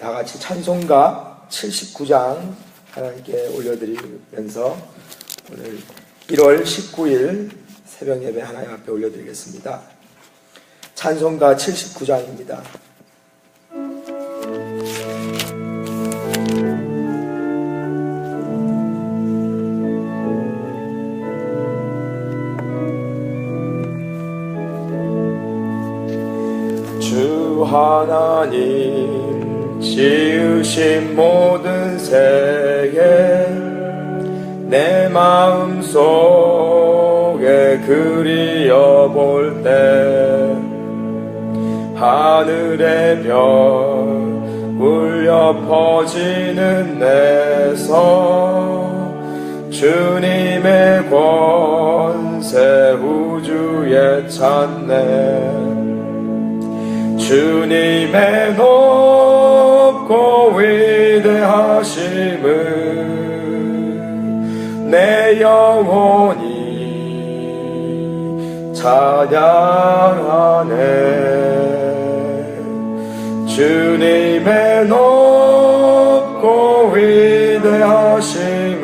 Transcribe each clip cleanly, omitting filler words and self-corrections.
다 같이 찬송가 79장 하나님께 올려드리면서 오늘 1월 19일 새벽 예배 하나님 앞에 올려드리겠습니다. 찬송가 79장입니다. 주 하나님 지으신 모든 세계 내 마음속에 그리어볼 때 하늘의 별 울려 퍼지는 내성 주님의 권세 우주에 찬네 주님의 높고 위대하심을 내 영혼이 찬양하네 주님의 높고 위대하심을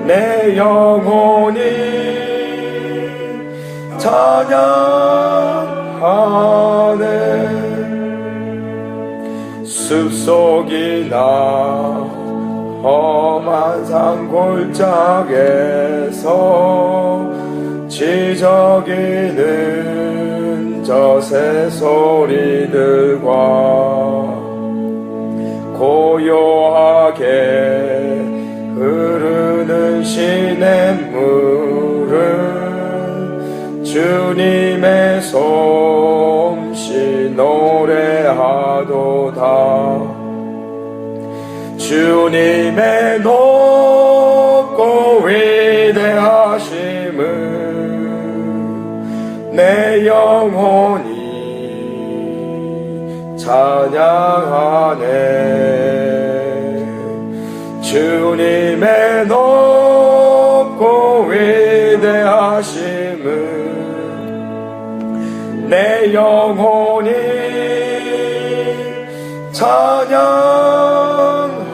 내 영혼이 찬양하네 숲속이나 험한 산골짜기에서 지저귀는 저 새소리들과 고요하게 흐르는 시냇물은 주님의 솜씨 노래하도다 주님의 높고 위대하심을 내 영혼이 찬양하네 주님의 높고 위대하심을 내 영혼이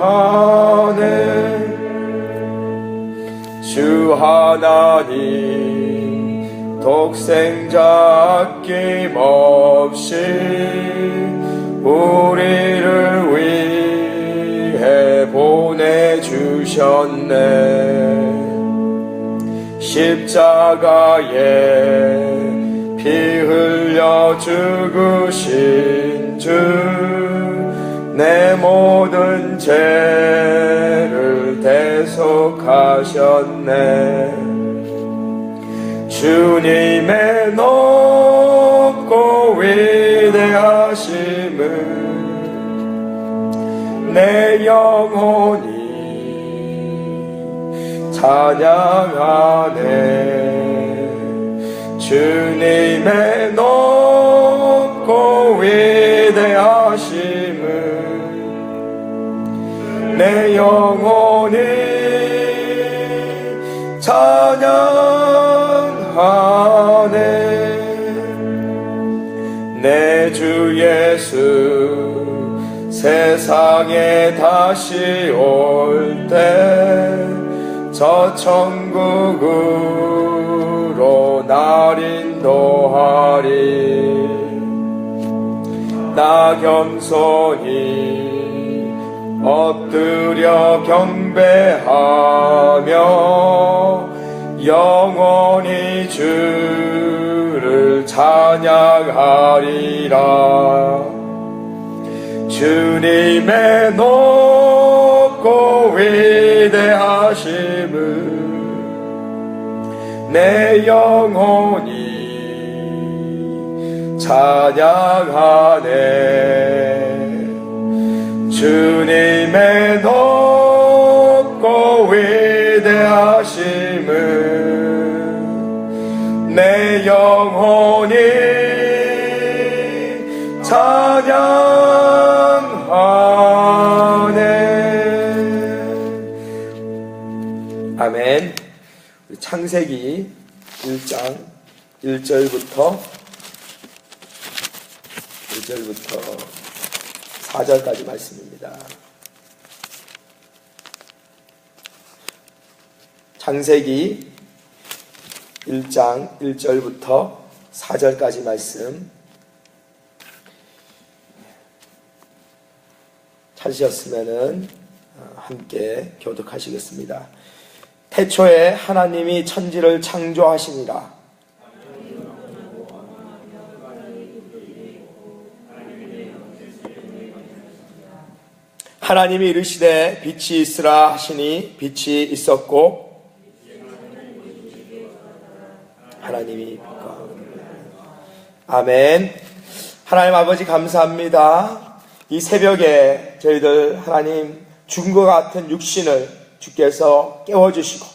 찬양하네 주 하나님 독생자 아낌없이 우리를 위해 보내주셨네 십자가에 피 흘려 죽으신 주 내 모든 죄를 대속하셨네 주님의 높고 위대하심을 내 영혼이 찬양하네 주님의 높고 위대하심을 내 영혼이 찬양하네 내 주 예수 세상에 다시 올 때 저 천국으로 날 인도하리 나 겸손히 엎드려 경배하며 영원히 주를 찬양하리라 주님의 높고 위대하심을 내 영혼이 찬양하네 주님의 높고 위대하심을 내 영혼이 찬양하네 아멘 창세기 1장 1절부터 4절까지 말씀입니다. 창세기 1장 1절부터 4절까지 말씀 찾으셨으면 함께 교독하시겠습니다. 태초에 하나님이 천지를 창조하시니라. 하나님이 이르시되 빛이 있으라 하시니 빛이 있었고 하나님이 빛과 아멘. 하나님 아버지 감사합니다. 이 새벽에 저희들 하나님 죽은 것 같은 육신을 주께서 깨워주시고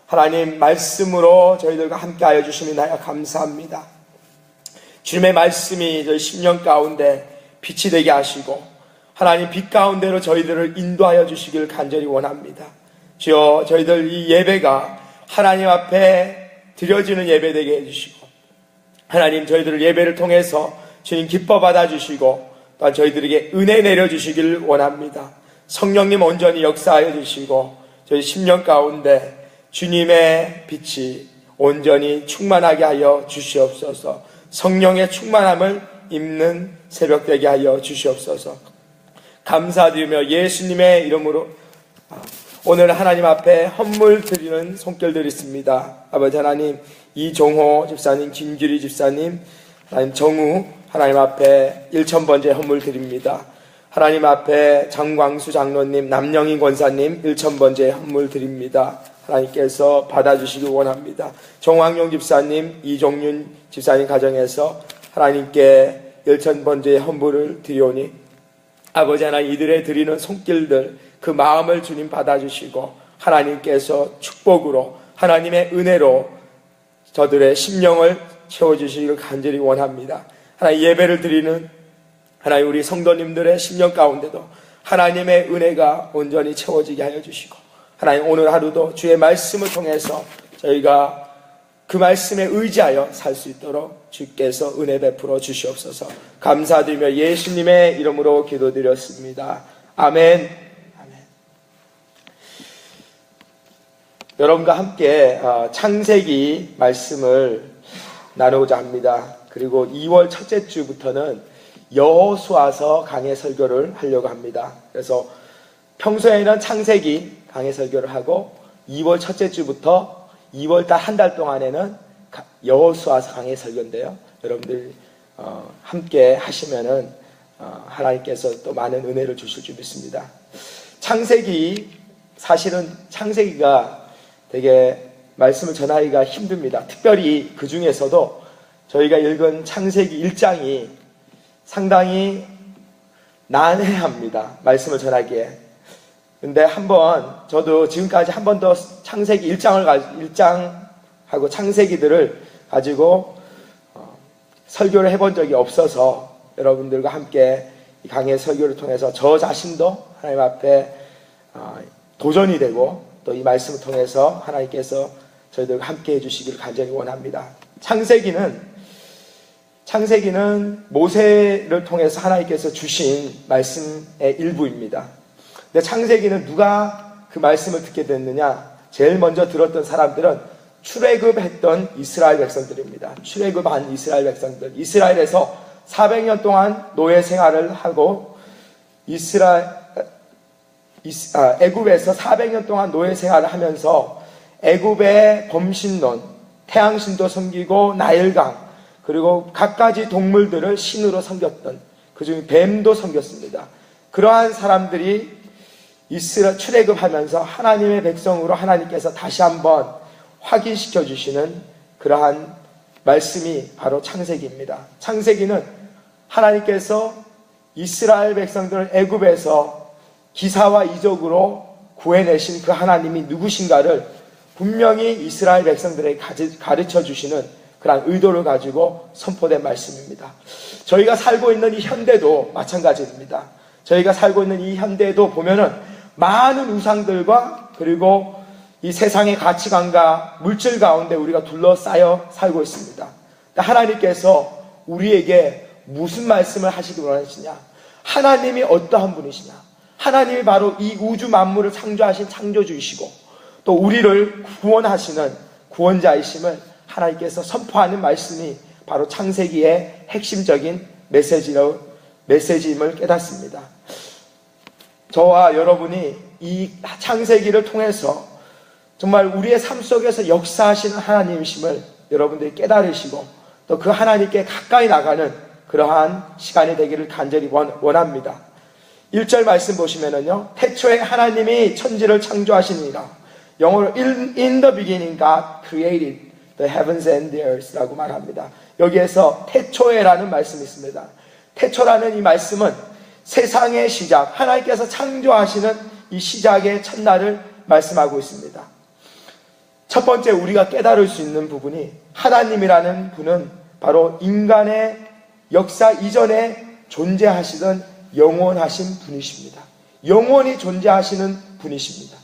하나님 말씀으로 저희들과 함께하여 주시니 나야 감사합니다. 주님의 말씀이 저희 심령 가운데 빛이 되게 하시고 하나님 빛 가운데로 저희들을 인도하여 주시길 간절히 원합니다. 주여 저희들 이 예배가 하나님 앞에 드려지는 예배 되게 해주시고 하나님 저희들을 예배를 통해서 주님 기뻐 받아주시고 또한 저희들에게 은혜 내려주시길 원합니다. 성령님 온전히 역사하여 주시고 저희 심령 가운데 주님의 빛이 온전히 충만하게 하여 주시옵소서. 성령의 충만함을 입는 새벽 되게 하여 주시옵소서. 감사드리며 예수님의 이름으로 오늘 하나님 앞에 헌물 드리는 손길 드리겠습니다. 아버지 하나님 이종호 집사님, 김규리 집사님, 하나님 정우 하나님 앞에 1000번째 헌물 드립니다. 하나님 앞에 장광수 장로님, 남영희 권사님 1000번째 헌물 드립니다. 하나님께서 받아주시기 원합니다. 정황용 집사님, 이종윤 집사님 가정에서 하나님께 1000번째 헌물을 드리오니 아버지 하나님 이들의 드리는 손길들 그 마음을 주님 받아주시고 하나님께서 축복으로 하나님의 은혜로 저들의 심령을 채워주시기를 간절히 원합니다. 하나님 예배를 드리는 하나님 우리 성도님들의 심령 가운데도 하나님의 은혜가 온전히 채워지게 하여 주시고 하나님 오늘 하루도 주의 말씀을 통해서 저희가 그 말씀에 의지하여 살 수 있도록 주께서 은혜 베풀어 주시옵소서. 감사드리며 예수님의 이름으로 기도드렸습니다. 아멘. 아멘. 여러분과 함께 창세기 말씀을 나누고자 합니다. 그리고 2월 첫째 주부터는 여호수아서 강해 설교를 하려고 합니다. 그래서 평소에는 창세기 강해 설교를 하고 2월 첫째 주부터 2월달 한 달 동안에는 여호수아서 강해 설교인데요. 여러분들 함께 하시면은 하나님께서 또 많은 은혜를 주실 줄 믿습니다. 창세기 사실은 창세기가 되게 말씀을 전하기가 힘듭니다. 특별히 그 중에서도 저희가 읽은 창세기 1장이 상당히 난해합니다. 말씀을 전하기에. 근데 저도 지금까지 한 번도 창세기 1장하고 창세기들을 가지고 설교를 해본 적이 없어서 여러분들과 함께 이 강의 설교를 통해서 저 자신도 하나님 앞에 도전이 되고 또 이 말씀을 통해서 하나님께서 저희들과 함께 해주시기를 간절히 원합니다. 창세기는 모세를 통해서 하나님께서 주신 말씀의 일부입니다. 근데 창세기는 누가 그 말씀을 듣게 됐느냐? 제일 먼저 들었던 사람들은 출애굽했던 이스라엘 백성들입니다. 출애굽한 이스라엘 백성들. 이스라엘에서 400년 동안 노예 생활을 하고 애굽에서 400년 동안 노예 생활을 하면서 애굽의 범신론, 태양신도 섬기고 나일강 그리고 갖가지 동물들을 신으로 섬겼던 그중에 뱀도 섬겼습니다. 그러한 사람들이 출애굽하면서 하나님의 백성으로 하나님께서 다시 한번 확인시켜 주시는 그러한 말씀이 바로 창세기입니다. 창세기는 하나님께서 이스라엘 백성들을 애굽에서 기사와 이적으로 구해내신 그 하나님이 누구신가를 분명히 이스라엘 백성들에게 가르쳐 주시는 그런 의도를 가지고 선포된 말씀입니다. 저희가 살고 있는 이 현대도 마찬가지입니다. 저희가 살고 있는 이 현대도 보면은 많은 우상들과 그리고 이 세상의 가치관과 물질 가운데 우리가 둘러싸여 살고 있습니다. 하나님께서 우리에게 무슨 말씀을 하시기 원하시냐? 하나님이 어떠한 분이시냐? 하나님이 바로 이 우주 만물을 창조하신 창조주이시고 또 우리를 구원하시는 구원자이심을 하나님께서 선포하는 말씀이 바로 창세기의 핵심적인 메시지임을 깨닫습니다. 저와 여러분이 이 창세기를 통해서 정말 우리의 삶 속에서 역사하시는 하나님이심을 여러분들이 깨달으시고 또 그 하나님께 가까이 나가는 그러한 시간이 되기를 간절히 원합니다. 1절 말씀 보시면은요, 태초에 하나님이 천지를 창조하시니라. 영어로 In the beginning God created the heavens and the earth 라고 말합니다. 여기에서 태초에라는 말씀이 있습니다. 태초라는 이 말씀은 세상의 시작, 하나님께서 창조하시는 이 시작의 첫날을 말씀하고 있습니다. 첫 번째 우리가 깨달을 수 있는 부분이 하나님이라는 분은 바로 인간의 역사 이전에 존재하시던 영원하신 분이십니다. 영원히 존재하시는 분이십니다.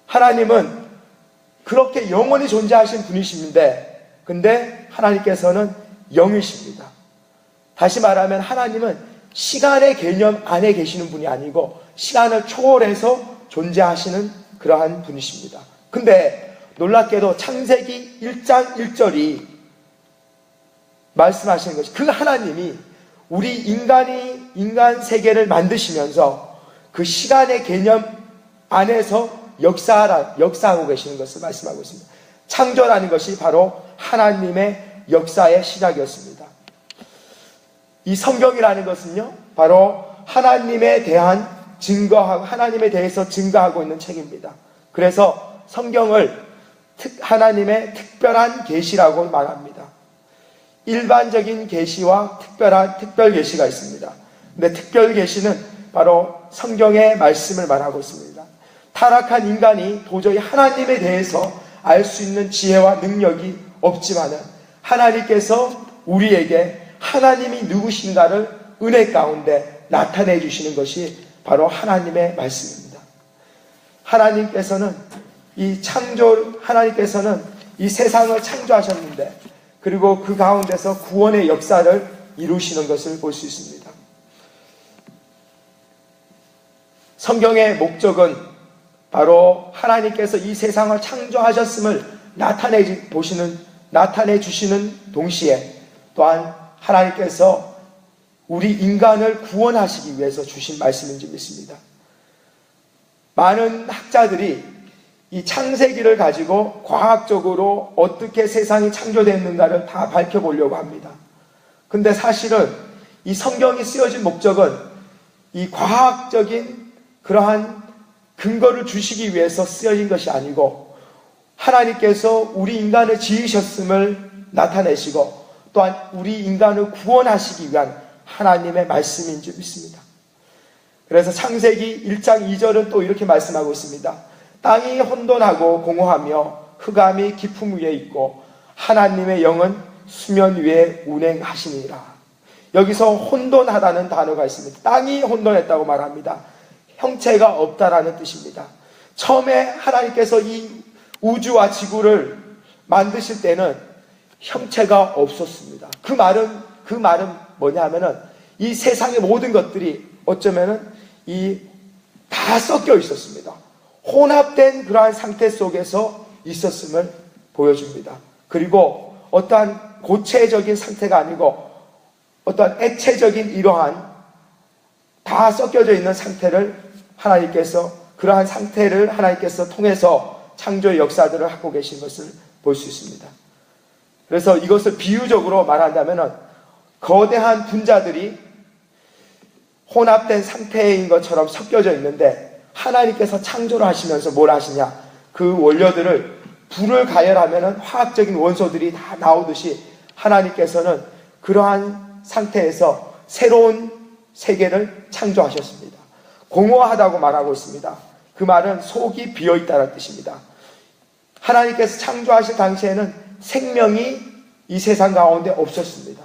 하나님은 그렇게 영원히 존재하신 분이신데 근데 하나님께서는 영이십니다. 다시 말하면 하나님은 시간의 개념 안에 계시는 분이 아니고 시간을 초월해서 존재하시는 그러한 분이십니다. 근데 놀랍게도 창세기 1장 1절이 말씀하시는 것이 그 하나님이 우리 인간 세계를 만드시면서 그 시간의 개념 안에서 역사하고 계시는 것을 말씀하고 있습니다. 창조라는 것이 바로 하나님의 역사의 시작이었습니다. 이 성경이라는 것은요, 바로 하나님에 대해서 증거하고 있는 책입니다. 그래서 성경을 하나님의 특별한 계시라고 말합니다. 일반적인 계시와 특별 계시가 있습니다. 근데 특별 계시는 바로 성경의 말씀을 말하고 있습니다. 타락한 인간이 도저히 하나님에 대해서 알 수 있는 지혜와 능력이 없지만은 하나님께서 우리에게 하나님이 누구신가를 은혜 가운데 나타내 주시는 것이 바로 하나님의 말씀입니다. 하나님께서는 이 세상을 창조하셨는데 그리고 그 가운데서 구원의 역사를 이루시는 것을 볼 수 있습니다. 성경의 목적은 바로 하나님께서 이 세상을 창조하셨음을 나타내 주시는 동시에 또한 하나님께서 우리 인간을 구원하시기 위해서 주신 말씀인 줄 믿습니다. 많은 학자들이 이 창세기를 가지고 과학적으로 어떻게 세상이 창조됐는가를 다 밝혀보려고 합니다. 근데 사실은 이 성경이 쓰여진 목적은 이 과학적인 그러한 근거를 주시기 위해서 쓰여진 것이 아니고 하나님께서 우리 인간을 지으셨음을 나타내시고 또한 우리 인간을 구원하시기 위한 하나님의 말씀인 줄 믿습니다. 그래서 창세기 1장 2절은 또 이렇게 말씀하고 있습니다. 땅이 혼돈하고 공허하며 흑암이 깊음 위에 있고 하나님의 영은 수면 위에 운행하시니라. 여기서 혼돈하다는 단어가 있습니다. 땅이 혼돈했다고 말합니다. 형체가 없다라는 뜻입니다. 처음에 하나님께서 이 우주와 지구를 만드실 때는 형체가 없었습니다. 그 말은 뭐냐 하면은 이 세상의 모든 것들이 어쩌면은 다 섞여 있었습니다. 혼합된 그러한 상태 속에서 있었음을 보여줍니다. 그리고 어떠한 고체적인 상태가 아니고 어떠한 액체적인 이러한 다 섞여져 있는 상태를 그러한 상태를 하나님께서 통해서 창조의 역사들을 하고 계신 것을 볼 수 있습니다. 그래서 이것을 비유적으로 말한다면 거대한 분자들이 혼합된 상태인 것처럼 섞여져 있는데 하나님께서 창조를 하시면서 뭘 하시냐? 그 원료들을 불을 가열하면 화학적인 원소들이 다 나오듯이 하나님께서는 그러한 상태에서 새로운 세계를 창조하셨습니다. 공허하다고 말하고 있습니다. 그 말은 속이 비어있다는 뜻입니다. 하나님께서 창조하실 당시에는 생명이 이 세상 가운데 없었습니다.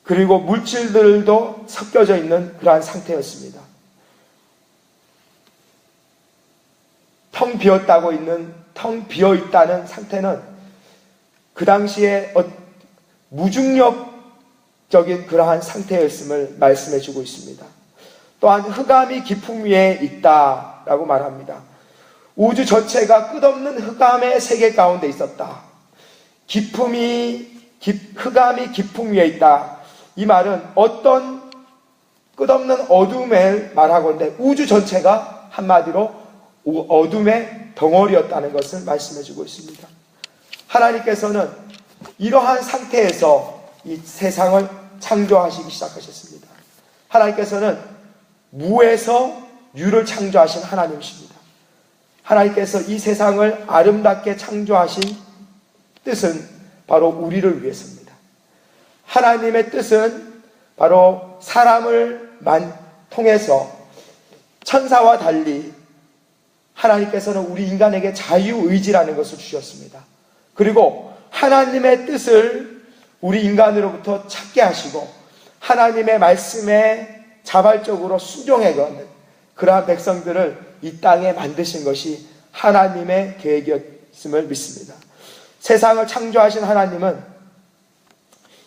그리고 물질들도 섞여져 있는 그러한 상태였습니다. 텅 비어있다는 상태는 그 당시에 무중력적인 그러한 상태였음을 말씀해 주고 있습니다. 또한 흑암이 깊음 위에 있다라고 말합니다. 우주 전체가 끝없는 흑암의 세계 가운데 있었다. 흑암이 깊음 위에 있다. 이 말은 어떤 끝없는 어둠을 말하건대 우주 전체가 한마디로 어둠의 덩어리였다는 것을 말씀해 주고 있습니다. 하나님께서는 이러한 상태에서 이 세상을 창조하시기 시작하셨습니다. 하나님께서는 무에서 유를 창조하신 하나님이십니다. 하나님께서 이 세상을 아름답게 창조하신 뜻은 바로 우리를 위해서입니다. 하나님의 뜻은 바로 사람을 통해서 천사와 달리 하나님께서는 우리 인간에게 자유의지라는 것을 주셨습니다. 그리고 하나님의 뜻을 우리 인간으로부터 찾게 하시고 하나님의 말씀에 자발적으로 순종해가는 그러한 백성들을 이 땅에 만드신 것이 하나님의 계획이었음을 믿습니다. 세상을 창조하신 하나님은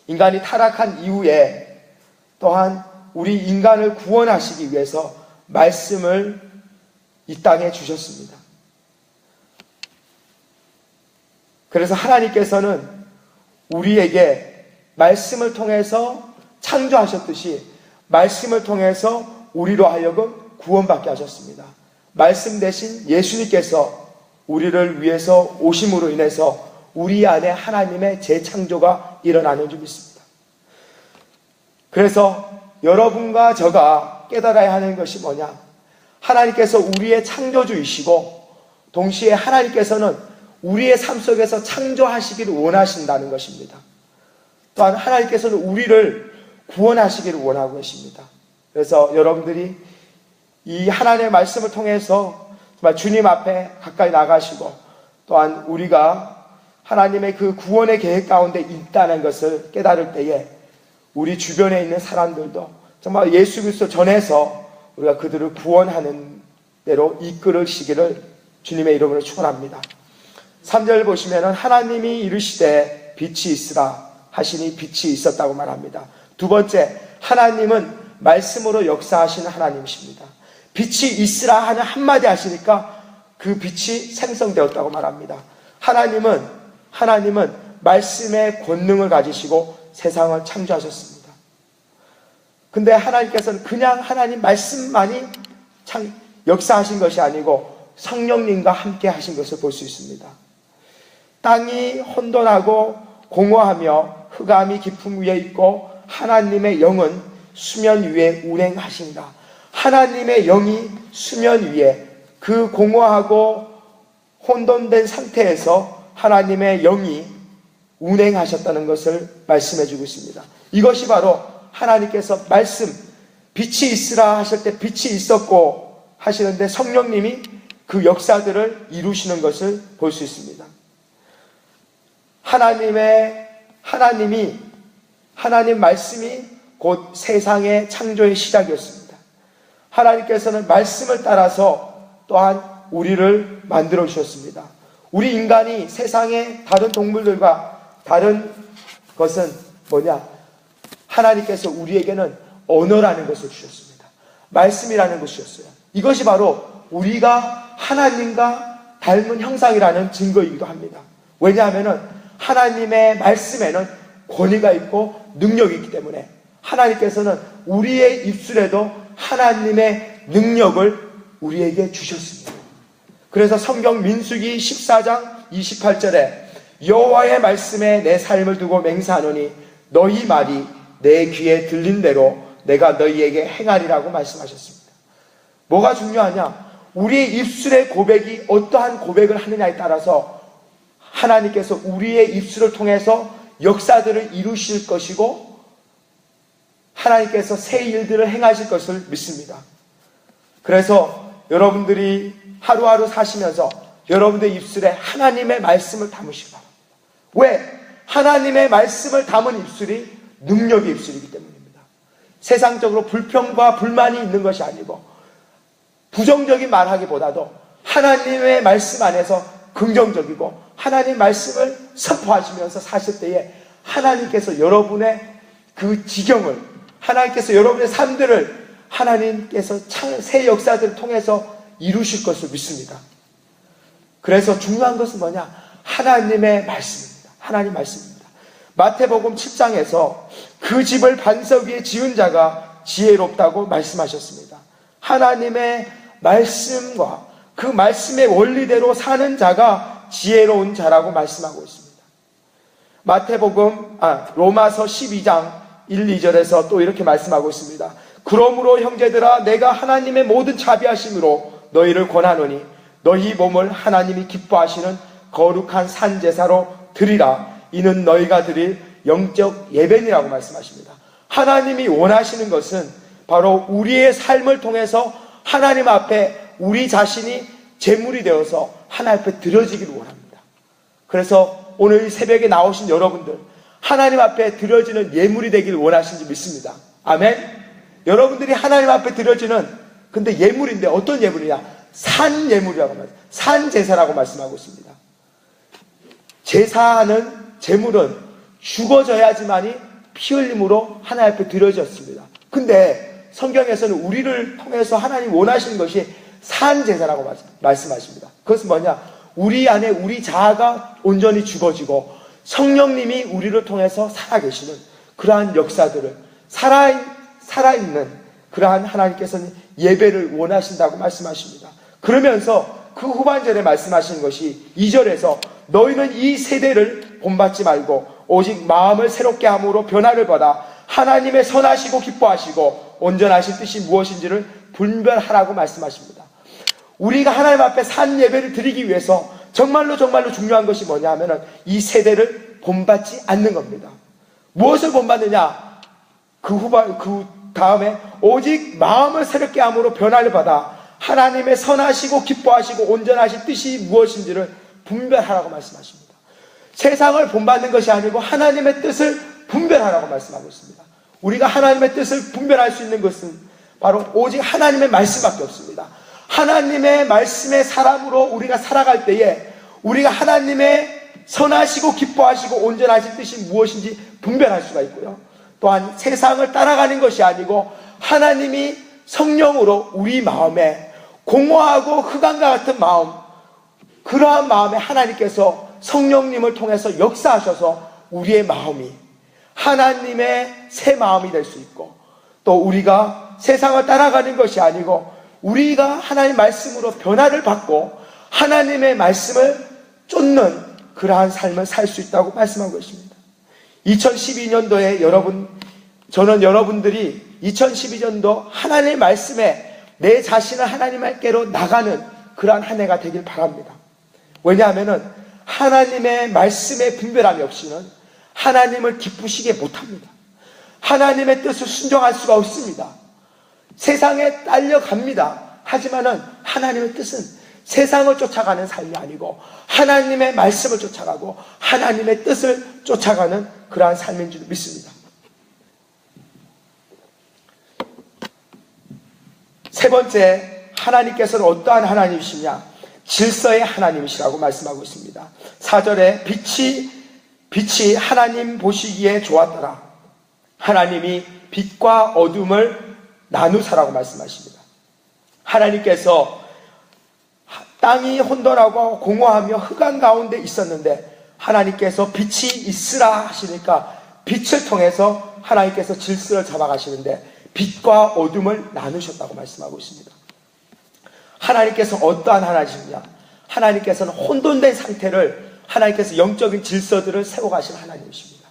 인간이 타락한 이후에 또한 우리 인간을 구원하시기 위해서 말씀을 이 땅에 주셨습니다. 그래서 하나님께서는 우리에게 말씀을 통해서 창조하셨듯이 말씀을 통해서 우리로 하여금 구원받게 하셨습니다. 말씀 대신 예수님께서 우리를 위해서 오심으로 인해서 우리 안에 하나님의 재창조가 일어나는 줄 믿습니다. 그래서 여러분과 저가 깨달아야 하는 것이 뭐냐? 하나님께서 우리의 창조주이시고 동시에 하나님께서는 우리의 삶 속에서 창조하시기를 원하신다는 것입니다. 또한 하나님께서는 우리를 구원하시기를 원하고 계십니다. 그래서 여러분들이 이 하나님의 말씀을 통해서 정말 주님 앞에 가까이 나가시고 또한 우리가 하나님의 그 구원의 계획 가운데 있다는 것을 깨달을 때에 우리 주변에 있는 사람들도 정말 예수 그리스도 전해서 우리가 그들을 구원하는 대로 이끌으시기를 주님의 이름으로 축원합니다. 3절 보시면은 하나님이 이르시되 빛이 있으라 하시니 빛이 있었다고 말합니다. 두 번째, 하나님은 말씀으로 역사하시는 하나님이십니다. 빛이 있으라 하는 한마디 하시니까 그 빛이 생성되었다고 말합니다. 하나님은 말씀의 권능을 가지시고 세상을 창조하셨습니다. 근데 하나님께서는 그냥 하나님 말씀만이 역사하신 것이 아니고 성령님과 함께 하신 것을 볼 수 있습니다. 땅이 혼돈하고 공허하며 흑암이 깊음 위에 있고 하나님의 영은 수면 위에 운행하신다. 하나님의 영이 수면 위에 그 공허하고 혼돈된 상태에서 하나님의 영이 운행하셨다는 것을 말씀해 주고 있습니다. 이것이 바로 하나님께서 말씀, 빛이 있으라 하실 때 빛이 있었고 하시는데 성령님이 그 역사들을 이루시는 것을 볼 수 있습니다. 하나님 말씀이 곧 세상의 창조의 시작이었습니다. 하나님께서는 말씀을 따라서 또한 우리를 만들어 주셨습니다. 우리 인간이 세상의 다른 동물들과 다른 것은 뭐냐? 하나님께서 우리에게는 언어라는 것을 주셨습니다. 말씀이라는 것을 주셨어요. 이것이 바로 우리가 하나님과 닮은 형상이라는 증거이기도 합니다. 왜냐하면 하나님의 말씀에는 권위가 있고 능력이 있기 때문에 하나님께서는 우리의 입술에도 하나님의 능력을 우리에게 주셨습니다. 그래서 성경 민수기 14장 28절에 여호와의 말씀에 내 삶을 두고 맹세하노니 너희 말이 내 귀에 들린 대로 내가 너희에게 행하리라고 말씀하셨습니다. 뭐가 중요하냐? 우리의 입술의 고백이 어떠한 고백을 하느냐에 따라서 하나님께서 우리의 입술을 통해서 역사들을 이루실 것이고 하나님께서 새 일들을 행하실 것을 믿습니다. 그래서 여러분들이 하루하루 사시면서 여러분들의 입술에 하나님의 말씀을 담으시기 바랍니다. 왜? 하나님의 말씀을 담은 입술이 능력의 입술이기 때문입니다. 세상적으로 불평과 불만이 있는 것이 아니고 부정적인 말하기보다도 하나님의 말씀 안에서 긍정적이고 하나님의 말씀을 선포하시면서 사실 때에 하나님께서 여러분의 그 지경을 하나님께서 여러분의 삶들을 하나님께서 새 역사들을 통해서 이루실 것을 믿습니다. 그래서 중요한 것은 뭐냐? 하나님의 말씀입니다. 하나님 말씀입니다. 마태복음 7장에서 그 집을 반석 위에 지은 자가 지혜롭다고 말씀하셨습니다. 하나님의 말씀과 그 말씀의 원리대로 사는 자가 지혜로운 자라고 말씀하고 있습니다. 로마서 12장 1, 2절에서 또 이렇게 말씀하고 있습니다. 그러므로 형제들아 내가 하나님의 모든 자비하심으로 너희를 권하노니 너희 몸을 하나님이 기뻐하시는 거룩한 산제사로 드리라. 이는 너희가 드릴 영적 예배니라고 말씀하십니다. 하나님이 원하시는 것은 바로 우리의 삶을 통해서 하나님 앞에 우리 자신이 제물이 되어서 하나님 앞에 드려지기를 원합니다. 그래서 오늘 이 새벽에 나오신 여러분들, 하나님 앞에 드려지는 예물이 되기를 원하신지 믿습니다. 아멘. 여러분들이 하나님 앞에 드려지는 근데 예물인데 어떤 예물이냐? 산 예물이라고 말합니다. 산 제사라고 말씀하고 있습니다. 제사하는 제물은 죽어져야지만이 피 흘림으로 하나님 앞에 드려졌습니다. 근데 성경에서는 우리를 통해서 하나님 원하시는 것이 산 제사라고 말씀하십니다. 그것은 뭐냐? 우리 안에 우리 자아가 온전히 죽어지고 성령님이 우리를 통해서 살아계시는 그러한 역사들을 살아있는 그러한 하나님께서는 예배를 원하신다고 말씀하십니다. 그러면서 그 후반절에 말씀하시는 것이 2절에서 너희는 이 세대를 본받지 말고 오직 마음을 새롭게 함으로 변화를 받아 하나님의 선하시고 기뻐하시고 온전하신 뜻이 무엇인지를 분별하라고 말씀하십니다. 우리가 하나님 앞에 산 예배를 드리기 위해서 정말로 중요한 것이 뭐냐 하면은 이 세대를 본받지 않는 겁니다. 무엇을 본받느냐? 그 다음에 오직 마음을 새롭게 함으로 변화를 받아 하나님의 선하시고 기뻐하시고 온전하신 뜻이 무엇인지를 분별하라고 말씀하십니다. 세상을 본받는 것이 아니고 하나님의 뜻을 분별하라고 말씀하고 있습니다. 우리가 하나님의 뜻을 분별할 수 있는 것은 바로 오직 하나님의 말씀밖에 없습니다. 하나님의 말씀의 사람으로 우리가 살아갈 때에 우리가 하나님의 선하시고 기뻐하시고 온전하신 뜻이 무엇인지 분별할 수가 있고요. 또한 세상을 따라가는 것이 아니고 하나님이 성령으로 우리 마음에 공허하고 흑암과 같은 마음, 그러한 마음에 하나님께서 성령님을 통해서 역사하셔서 우리의 마음이 하나님의 새 마음이 될 수 있고, 또 우리가 세상을 따라가는 것이 아니고 우리가 하나님의 말씀으로 변화를 받고 하나님의 말씀을 쫓는 그러한 삶을 살 수 있다고 말씀하고 있습니다. 2012년도에 저는 여러분들이 2012년도 하나님의 말씀에 내 자신을 하나님께로 나가는 그러한 한 해가 되길 바랍니다. 왜냐하면 하나님의 말씀의 분별함이 없이는 하나님을 기쁘시게 못합니다. 하나님의 뜻을 순종할 수가 없습니다. 세상에 딸려갑니다. 하지만은 하나님의 뜻은 세상을 쫓아가는 삶이 아니고 하나님의 말씀을 쫓아가고 하나님의 뜻을 쫓아가는 그러한 삶인 줄 믿습니다. 세 번째, 하나님께서는 어떠한 하나님이시냐? 질서의 하나님이시라고 말씀하고 있습니다. 4절에 빛이 하나님 보시기에 좋았더라. 하나님이 빛과 어둠을 나누사라고 말씀하십니다. 하나님께서 땅이 혼돈하고 공허하며 흑암 가운데 있었는데 하나님께서 빛이 있으라 하시니까 빛을 통해서 하나님께서 질서를 잡아가시는데 빛과 어둠을 나누셨다고 말씀하고 있습니다. 하나님께서 어떠한 하나님이냐? 하나님께서는 혼돈된 상태를 하나님께서 영적인 질서들을 세워가시는 하나님이십니다.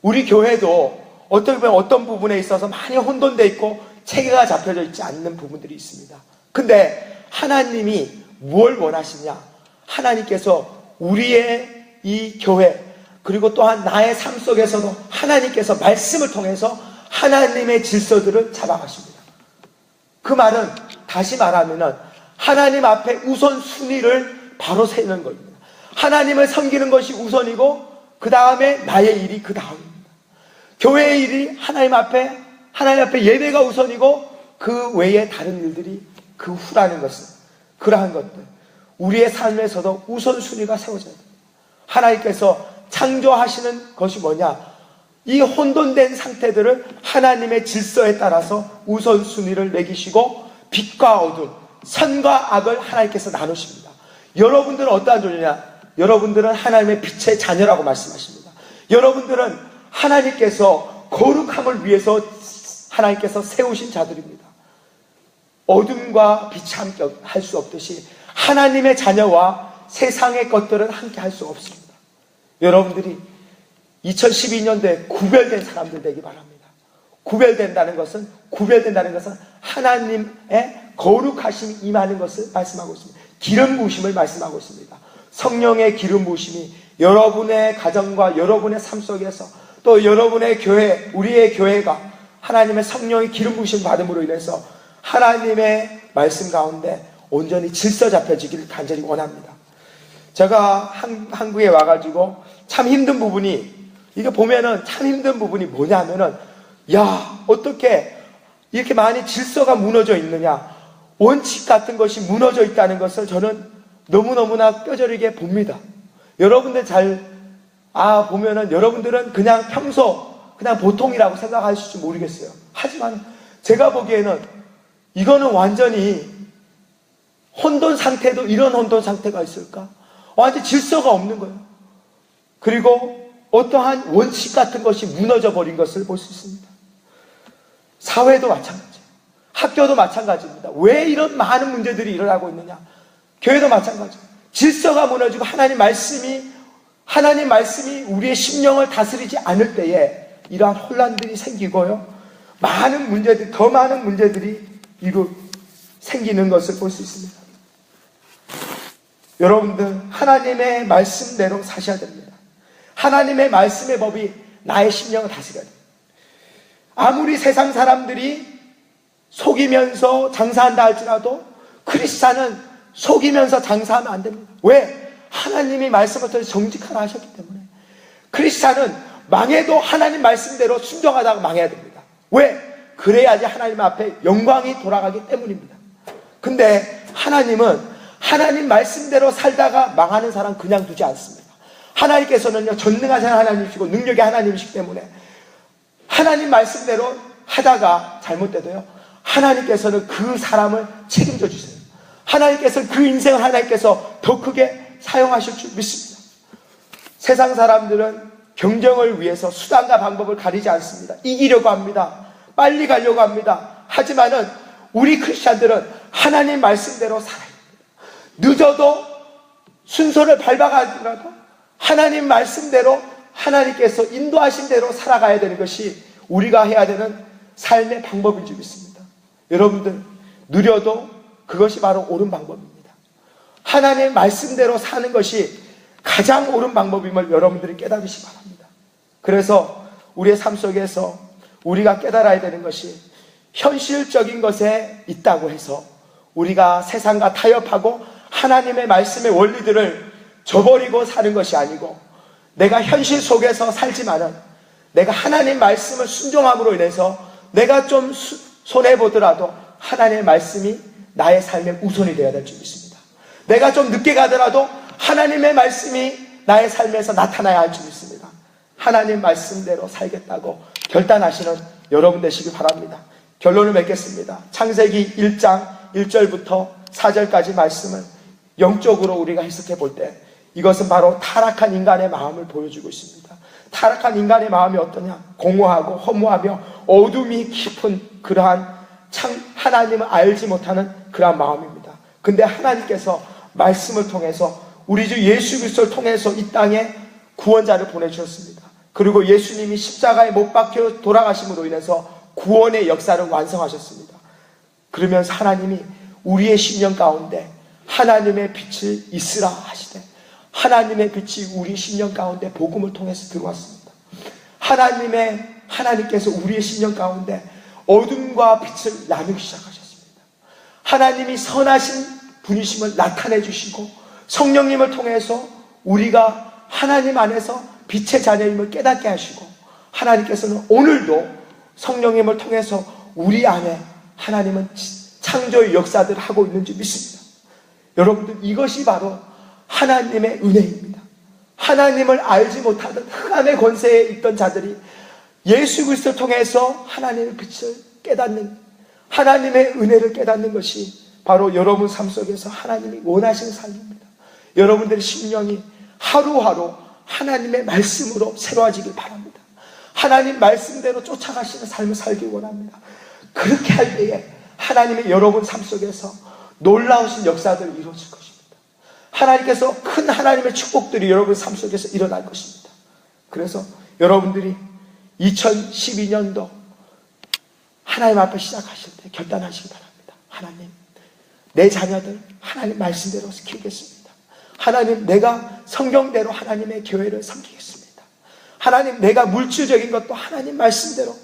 우리 교회도 어떻게 보면 어떤 부분에 있어서 많이 혼돈되어 있고 체계가 잡혀져 있지 않는 부분들이 있습니다. 근데 하나님이 무엇을 원하시냐? 하나님께서 우리의 이 교회, 그리고 또한 나의 삶 속에서도 하나님께서 말씀을 통해서 하나님의 질서들을 잡아가십니다. 그 말은 다시 말하면은 하나님 앞에 우선순위를 바로 세는 겁니다. 하나님을 섬기는 것이 우선이고 그 다음에 나의 일이 그 다음입니다. 교회의 일이 하나님 앞에 예배가 우선이고 그 외에 다른 일들이 그 후라는 것은 그러한 것들, 우리의 삶에서도 우선순위가 세워져야 됩니다. 하나님께서 창조하시는 것이 뭐냐? 이 혼돈된 상태들을 하나님의 질서에 따라서 우선순위를 매기시고 빛과 어둠, 선과 악을 하나님께서 나누십니다. 여러분들은 어떠한 존재냐? 여러분들은 하나님의 빛의 자녀라고 말씀하십니다. 여러분들은 하나님께서 거룩함을 위해서 하나님께서 세우신 자들입니다. 어둠과 빛이 함께 할 수 없듯이 하나님의 자녀와 세상의 것들은 함께 할 수 없습니다. 여러분들이 2012년도에 구별된 사람들 되기 바랍니다. 구별된다는 것은 하나님의 거룩하심이 임하는 것을 말씀하고 있습니다. 기름 부으심을 말씀하고 있습니다. 성령의 기름 부으심이 여러분의 가정과 여러분의 삶 속에서 또 여러분의 교회, 우리의 교회가 하나님의 성령의 기름 부으심 받음으로 인해서 하나님의 말씀 가운데 온전히 질서 잡혀지기를 간절히 원합니다. 제가 한국에 와가지고 참 힘든 부분이, 이거 보면은 참 힘든 부분이 뭐냐면은, 야, 어떻게 이렇게 많이 질서가 무너져 있느냐, 원칙 같은 것이 무너져 있다는 것을 저는 너무너무나 뼈저리게 봅니다. 여러분들 보면은 여러분들은 그냥 평소 그냥 보통이라고 생각하실지 모르겠어요. 하지만 제가 보기에는 이거는 완전히 혼돈 상태도 이런 혼돈 상태가 있을까? 완전 질서가 없는 거예요. 그리고 어떠한 원칙 같은 것이 무너져 버린 것을 볼 수 있습니다. 사회도 마찬가지예요. 학교도 마찬가지입니다. 왜 이런 많은 문제들이 일어나고 있느냐? 교회도 마찬가지예요. 질서가 무너지고 하나님 말씀이 우리의 심령을 다스리지 않을 때에 이러한 혼란들이 생기고요. 더 많은 문제들이 생기는 것을 볼 수 있습니다. 여러분들, 하나님의 말씀대로 사셔야 됩니다. 하나님의 말씀의 법이 나의 심령을 다스려야 됩니다. 아무리 세상 사람들이 속이면서 장사한다 할지라도 크리스찬은 속이면서 장사하면 안 됩니다. 왜? 하나님이 말씀을 통해서 정직하라 하셨기 때문에. 크리스찬은 망해도 하나님 말씀대로 순종하다가 망해야 됩니다. 왜? 그래야지 하나님 앞에 영광이 돌아가기 때문입니다. 근데 하나님은 하나님 말씀대로 살다가 망하는 사람 그냥 두지 않습니다. 하나님께서는요, 전능하신 하나님이시고 능력의 하나님이시기 때문에 하나님 말씀대로 하다가 잘못돼도요, 하나님께서는 그 사람을 책임져 주세요. 하나님께서는 그 인생을 하나님께서 더 크게 사용하실 줄 믿습니다. 세상 사람들은 경쟁을 위해서 수단과 방법을 가리지 않습니다. 이기려고 합니다. 빨리 가려고 합니다. 하지만은 우리 크리스찬들은 하나님 말씀대로 살아야 됩니다. 늦어도 순서를 밟아가더라도 하나님 말씀대로 하나님께서 인도하신 대로 살아가야 되는 것이 우리가 해야 되는 삶의 방법인 줄 믿습니다. 여러분들, 느려도 그것이 바로 옳은 방법입니다. 하나님의 말씀대로 사는 것이 가장 옳은 방법임을 여러분들이 깨달으시기 바랍니다. 그래서 우리의 삶 속에서 우리가 깨달아야 되는 것이 현실적인 것에 있다고 해서 우리가 세상과 타협하고 하나님의 말씀의 원리들을 저버리고 사는 것이 아니고, 내가 현실 속에서 살지만은 내가 하나님 말씀을 순종함으로 인해서 내가 좀 손해보더라도 하나님의 말씀이 나의 삶의 우선이 되어야 될 줄 믿습니다. 내가 좀 늦게 가더라도 하나님의 말씀이 나의 삶에서 나타나야 할 줄 믿습니다. 하나님 말씀대로 살겠다고 결단하시는 여러분 되시기 바랍니다. 결론을 맺겠습니다. 창세기 1장 1절부터 4절까지 말씀을 영적으로 우리가 해석해 볼 때 이것은 바로 타락한 인간의 마음을 보여주고 있습니다. 타락한 인간의 마음이 어떠냐? 공허하고 허무하며 어둠이 깊은 그러한 하나님을 알지 못하는 그러한 마음입니다. 근데 하나님께서 말씀을 통해서 우리 주 예수 그리스도를 통해서 이 땅에 구원자를 보내주셨습니다. 그리고 예수님이 십자가에 못 박혀 돌아가심으로 인해서 구원의 역사를 완성하셨습니다. 그러면서 하나님이 우리의 심령 가운데 하나님의 빛을 있으라 하시되 하나님의 빛이 우리 심령 가운데 복음을 통해서 들어왔습니다. 하나님께서 우리의 심령 가운데 어둠과 빛을 나누기 시작하셨습니다. 하나님이 선하신 분이심을 나타내 주시고 성령님을 통해서 우리가 하나님 안에서 빛의 자녀임을 깨닫게 하시고, 하나님께서는 오늘도 성령님을 통해서 우리 안에 하나님은 창조의 역사들을 하고 있는지 믿습니다. 여러분들, 이것이 바로 하나님의 은혜입니다. 하나님을 알지 못하던 흑암의 권세에 있던 자들이 예수 그리스도를 통해서 하나님의 빛을 깨닫는, 하나님의 은혜를 깨닫는 것이 바로 여러분 삶 속에서 하나님이 원하시는 삶입니다. 여러분들의 심령이 하루하루 하나님의 말씀으로 새로워지길 바랍니다. 하나님 말씀대로 쫓아가시는 삶을 살길 원합니다. 그렇게 할 때에 하나님의 여러분 삶 속에서 놀라우신 역사들이 이루어질 것입니다. 하나님께서 큰 하나님의 축복들이 여러분 삶 속에서 일어날 것입니다. 그래서 여러분들이 2012년도 하나님 앞에 시작하실 때 결단하시기 바랍니다. 하나님, 내 자녀들 하나님 말씀대로 키우겠습니다. 하나님, 내가 성경대로 하나님의 교회를 섬기겠습니다. 하나님, 내가 물질적인 것도 하나님 말씀대로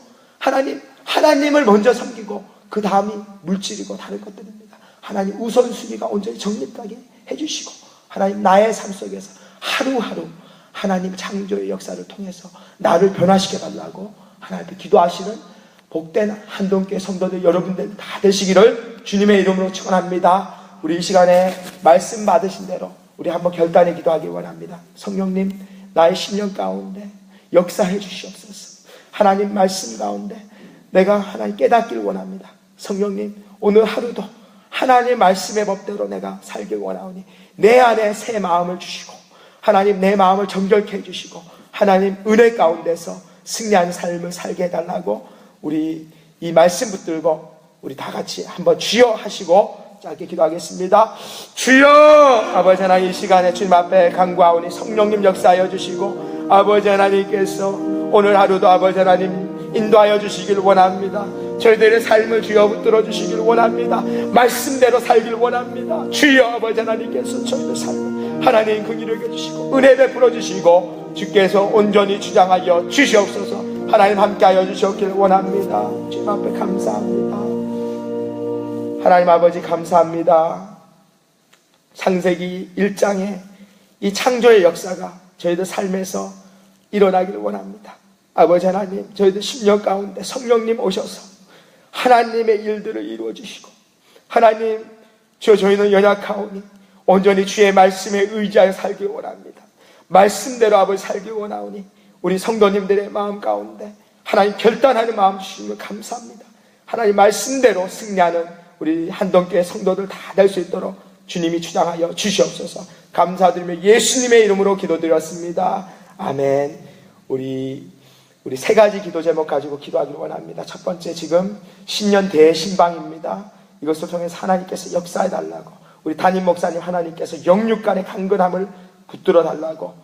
하나님을 먼저 섬기고 그 다음이 물질이고 다른 것들입니다. 하나님 우선순위가 온전히 정립되게 해주시고, 하나님 나의 삶 속에서 하루하루 하나님 창조의 역사를 통해서 나를 변화시켜달라고 하나님 앞에 기도하시는 복된 한동교회 성도들 여러분들 다 되시기를 주님의 이름으로 축원합니다. 우리 이 시간에 말씀 받으신 대로 우리 한번 결단해 기도하기 원합니다. 성령님, 나의 심령 가운데 역사해 주시옵소서. 하나님 말씀 가운데 내가 하나님 깨닫길 원합니다. 성령님, 오늘 하루도 하나님의 말씀의 법대로 내가 살길 원하오니 내 안에 새 마음을 주시고, 하나님 내 마음을 정결케 해주시고, 하나님 은혜 가운데서 승리한 삶을 살게 해달라고 우리 이 말씀 붙들고 우리 다 같이 한번 주여 하시고 짧게 기도하겠습니다. 주여! 아버지 하나님, 이 시간에 주님 앞에 간구하오니 성령님 역사하여 주시고, 아버지 하나님께서 오늘 하루도 아버지 하나님 인도하여 주시길 원합니다. 저희들의 삶을 주여 붙들어 주시길 원합니다. 말씀대로 살길 원합니다. 주여, 아버지 하나님께서 저희들 삶을 하나님 긍휼히 여겨주시고 은혜 베풀어 주시고 주께서 온전히 주장하여 주시옵소서. 하나님 함께하여 주셨길 원합니다. 주님 앞에 감사합니다. 하나님 아버지 감사합니다. 창세기 1장에 이 창조의 역사가 저희들 삶에서 일어나기를 원합니다. 아버지 하나님, 저희들 심령 가운데 성령님 오셔서 하나님의 일들을 이루어 주시고, 하나님 저희는 연약하오니 온전히 주의 말씀에 의지하여 살길 원합니다. 말씀대로 아버지 살길 원하오니 우리 성도님들의 마음 가운데 하나님 결단하는 마음 주시면 감사합니다. 하나님 말씀대로 승리하는 우리 한동교회 성도들 다 될 수 있도록 주님이 주장하여 주시옵소서. 감사드리며 예수님의 이름으로 기도드렸습니다. 아멘. 우리 세 가지 기도 제목 가지고 기도하기를 원합니다. 첫 번째, 지금 신년 대신방입니다. 이것을 통해서 하나님께서 역사해달라고, 우리 담임 목사님 하나님께서 영육간의 강건함을 붙들어 달라고,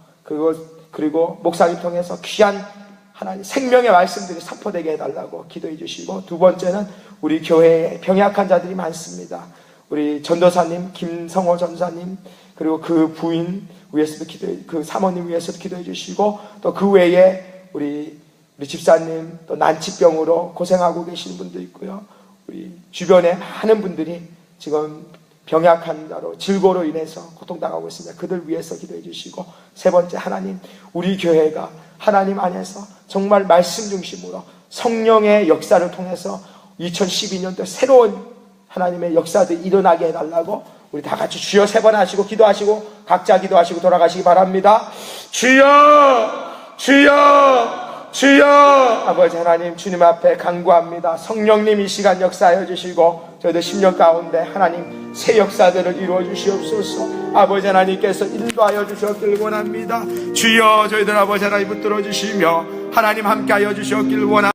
그리고 목사님 통해서 귀한 하나님 생명의 말씀들이 선포되게 해달라고 기도해 주시고, 두 번째는 우리 교회에 병약한 자들이 많습니다. 우리 전도사님 김성호 전사님, 그리고 그 부인 위해서도 그 사모님 위해서도 기도해 주시고, 또 그 외에 우리 집사님 또 난치병으로 고생하고 계시는 분도 있고요. 우리 주변에 많은 분들이 지금 병약한 자로 질고로 인해서 고통당하고 있습니다. 그들 위해서 기도해 주시고, 세 번째, 하나님 우리 교회가 하나님 안에서 정말 말씀 중심으로 성령의 역사를 통해서 2012년도 새로운 하나님의 역사들이 일어나게 해달라고 우리 다 같이 주여 세 번 하시고 기도하시고 각자 기도하시고 돌아가시기 바랍니다. 주여! 주여! 주여! 아버지 하나님, 주님 앞에 간구합니다. 성령님 이 시간 역사하여 주시고 저희들 심령 가운데 하나님 새 역사들을 이루어 주시옵소서. 아버지 하나님께서 인도하여 주셨길 원합니다. 주여, 저희들 아버지 하나님 붙들어 주시며 하나님 함께하여 주셨길 원합니다.